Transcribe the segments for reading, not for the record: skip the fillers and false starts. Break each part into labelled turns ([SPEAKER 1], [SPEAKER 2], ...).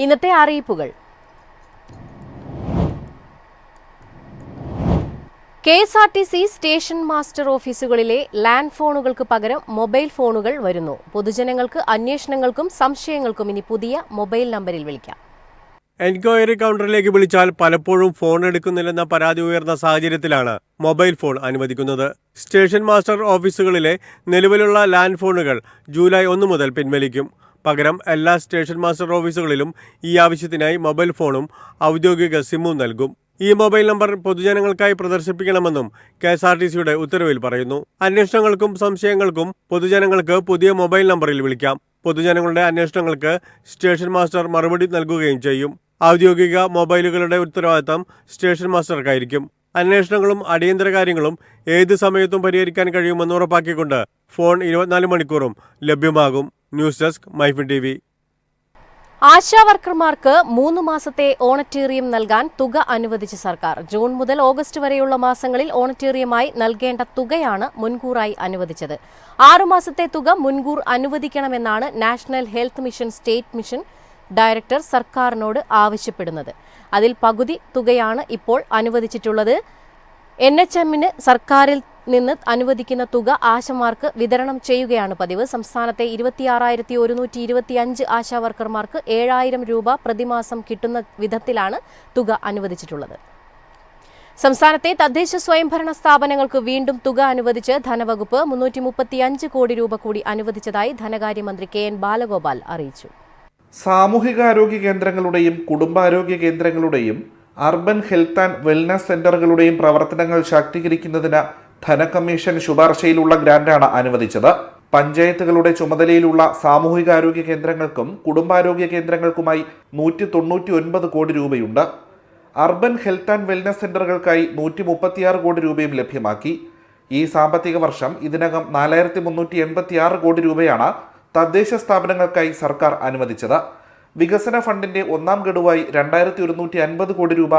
[SPEAKER 1] ഇന്നത്തെ അറിയിപ്പുകൾ. KSRTC station master ഓഫീസുകളിലെ land ഫോണുകൾക്ക് പകരം മൊബൈൽ ഫോണുകൾ വരുന്നു. പൊതുജനങ്ങൾക്ക് അന്വേഷണങ്ങൾക്കും സംശയങ്ങൾക്കും ഇനി പുതിയ മൊബൈൽ നമ്പറിൽ വിളിക്കാം.
[SPEAKER 2] എൻക്വയറി കൗണ്ടറിലേക്ക് വിളിച്ചാൽ പലപ്പോഴും ഫോൺ എടുക്കുന്നില്ലെന്ന പരാതി ഉയർന്ന സാഹചര്യത്തിലാണ് മൊബൈൽ ഫോൺ അനുവദിക്കുന്നത്. സ്റ്റേഷൻ മാസ്റ്റർ ഓഫീസുകളിലെ നിലവിലുള്ള ലാൻഡ് ഫോണുകൾ ജൂലൈ 1 മുതൽ പിൻവലിക്കും. പകരം എല്ലാ സ്റ്റേഷൻ മാസ്റ്റർ ഓഫീസുകളിലും ഈ ആവശ്യത്തിനായി മൊബൈൽ ഫോണും ഔദ്യോഗിക സിമ്മും നൽകും. ഈ മൊബൈൽ നമ്പർ പൊതുജനങ്ങൾക്കായി പ്രദർശിപ്പിക്കണമെന്നും KSRTCയുടെ ഉത്തരവിൽ പറയുന്നു. അന്വേഷണങ്ങൾക്കും സംശയങ്ങൾക്കും പൊതുജനങ്ങൾക്ക് പുതിയ മൊബൈൽ നമ്പറിൽ വിളിക്കാം. പൊതുജനങ്ങളുടെ അന്വേഷണങ്ങൾക്ക് സ്റ്റേഷൻ മാസ്റ്റർ മറുപടി നൽകുകയും ചെയ്യും. ഔദ്യോഗിക മൊബൈലുകളുടെ ഉത്തരവാദിത്തം സ്റ്റേഷൻ മാസ്റ്റർക്കായിരിക്കും. അന്വേഷണങ്ങളും അടിയന്തര കാര്യങ്ങളും ഏത് സമയത്തും പരിഹരിക്കാൻ കഴിയുമെന്ന് ഉറപ്പാക്കിക്കൊണ്ട് ഫോൺ 24 മണിക്കൂറും ലഭ്യമാകും. News desk MyFin TV.
[SPEAKER 1] ആശാവർക്കർമാർക്ക് 3 മാസത്തെ ഓണറ്റേറിയം നൽകാൻ തുക അനുവദിച്ച സർക്കാർ. ജൂൺ മുതൽ ഓഗസ്റ്റ് വരെയുള്ള മാസങ്ങളിൽ ഓണറ്റേറിയമായി നൽകേണ്ട തുകയാണ് മുൻകൂറായി അനുവദിച്ചത്. 6 മാസത്തെ തുക മുൻകൂർ അനുവദിക്കണമെന്നാണ് national health mission state mission director സർക്കാരിനോട് ആവശ്യപ്പെടുന്നത്. അതിൽ പകുതി തുകയാണ് ഇപ്പോൾ അനുവദിച്ചിട്ടുള്ളത്. NHMന് സർക്കാരിൽ നിന്ന് അനുവദിക്കുന്ന തുക ആശമാർക്ക് വിതരണം ചെയ്യുകയാണ് പതിവ്. സംസ്ഥാനത്തെ 26,125 ആശാവർക്കർമാർക്ക് 7,000 രൂപ പ്രതിമാസം കിട്ടുന്ന വിധത്തിലാണ് തുക അനുവദിച്ചിട്ടുള്ളത്. സംസ്ഥാനത്തെ തദ്ദേശ സ്വയംഭരണ സ്ഥാപനങ്ങൾക്ക് വീണ്ടും തുക അനുവദിച്ച് ധനവകുപ്പ് 335 കോടി രൂപ കൂടി അനുവദിച്ചതായി ധനകാര്യമന്ത്രി KN ബാലഗോപാൽ അറിയിച്ചു.
[SPEAKER 3] സാമൂഹികാരോഗ്യ കേന്ദ്രങ്ങളുടെയും കുടുംബാരോഗ്യ കേന്ദ്രങ്ങളുടെയും അർബൻ ഹെൽത്ത് ആൻഡ് വെൽനസ് സെന്ററുകളുടെയും പ്രവർത്തനങ്ങൾ ശാക്തീകരിക്കുന്നതിന് ധനകമ്മീഷൻ ശുപാർശയിലുള്ള ഗ്രാന്റാണ് അനുവദിച്ചത്. പഞ്ചായത്തുകളുടെ ചുമതലയിലുള്ള സാമൂഹികാരോഗ്യ കേന്ദ്രങ്ങൾക്കും കുടുംബാരോഗ്യ കേന്ദ്രങ്ങൾക്കുമായി 199 കോടി രൂപയുണ്ട്. അർബൻ ഹെൽത്ത് ആൻഡ് വെൽനസ് സെന്ററുകൾക്കായി 136 കോടി രൂപയും ലഭ്യമാക്കി. ഈ സാമ്പത്തിക വർഷം ഇതിനകം 4,386 കോടി രൂപയാണ് തദ്ദേശ സ്ഥാപനങ്ങൾക്കായി സർക്കാർ അനുവദിച്ചത്. വികസന ഫണ്ടിന്റെ 1ാം ഗഡുവായി 2,150 കോടി രൂപ,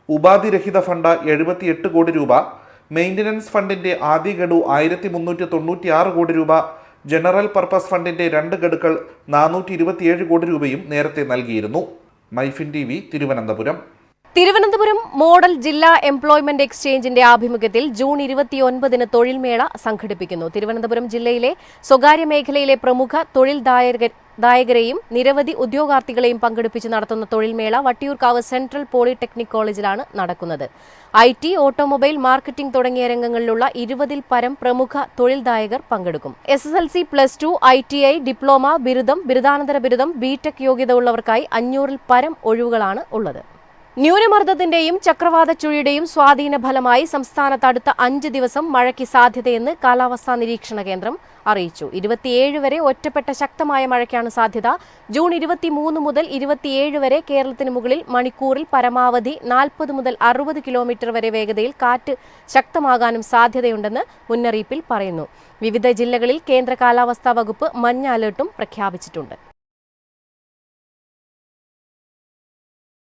[SPEAKER 3] ഉപാധിരഹിത ഫണ്ട് 78 കോടി രൂപ, മെയിൻ്റനൻസ് ഫണ്ടിന്റെ ആദ്യ ഗഡു 1,396 കോടി രൂപ, ജനറൽ പർപ്പസ് ഫണ്ടിന്റെ 2 ഗഡുക്കൾ 427 കോടി രൂപയും നേരത്തെ നൽകിയിരുന്നു. മൈഫിൻ TV, തിരുവനന്തപുരം.
[SPEAKER 1] തിരുവനന്തപുരം മോഡൽ ജില്ലാ എംപ്ലോയ്മെന്റ് എക്സ്ചേഞ്ചിന്റെ ആഭിമുഖ്യത്തിൽ ജൂൺ 29-ന് തൊഴിൽമേള സംഘടിപ്പിക്കുന്നു. തിരുവനന്തപുരം ജില്ലയിലെ സ്വകാര്യ മേഖലയിലെ പ്രമുഖ തൊഴിൽദായകരെയും നിരവധി ഉദ്യോഗാർത്ഥികളെയും പങ്കെടുപ്പിച്ച് നടത്തുന്ന തൊഴിൽമേള വട്ടിയൂർക്കാവ് സെൻട്രൽ പോളിടെക്നിക് കോളേജിലാണ് നടക്കുന്നത്. IT, ഓട്ടോമൊബൈൽ, മാർക്കറ്റിംഗ് തുടങ്ങിയ രംഗങ്ങളിലുള്ള 20-ൽ പരം പ്രമുഖ തൊഴിൽദായകർ പങ്കെടുക്കും. SSLC, +2, ITI, ഡിപ്ലോമ, ബിരുദം, ബിരുദാനന്തര ബിരുദം, BTech യോഗ്യത ഉള്ളവർക്കായി 500-ൽ പരം ഒഴിവുകളാണ് ഉള്ളത്. ന്യൂനമർദ്ദത്തിന്റെയും ചക്രവാത ചുഴിയുടെയും സ്വാധീന ഫലമായി സംസ്ഥാനത്ത് അടുത്ത 5 ദിവസം മഴയ്ക്ക് സാധ്യതയെന്ന് കാലാവസ്ഥാ നിരീക്ഷണ കേന്ദ്രം അറിയിച്ചു. 27 വരെ ഒറ്റപ്പെട്ട ശക്തമായ മഴയ്ക്കാണ് സാധ്യത. ജൂൺ 23 മുതൽ 27 വരെ കേരളത്തിന് മുകളിൽ മണിക്കൂറിൽ പരമാവധി 40 മുതൽ 60 കിലോമീറ്റർ വരെ വേഗതയിൽ കാറ്റ് ശക്തമാകാനും സാധ്യതയുണ്ടെന്ന് മുന്നറിയിപ്പിൽ പറയുന്നു. വിവിധ ജില്ലകളിൽ കേന്ദ്ര കാലാവസ്ഥാ വകുപ്പ് മഞ്ഞ അലർട്ടും പ്രഖ്യാപിച്ചിട്ടുണ്ട്.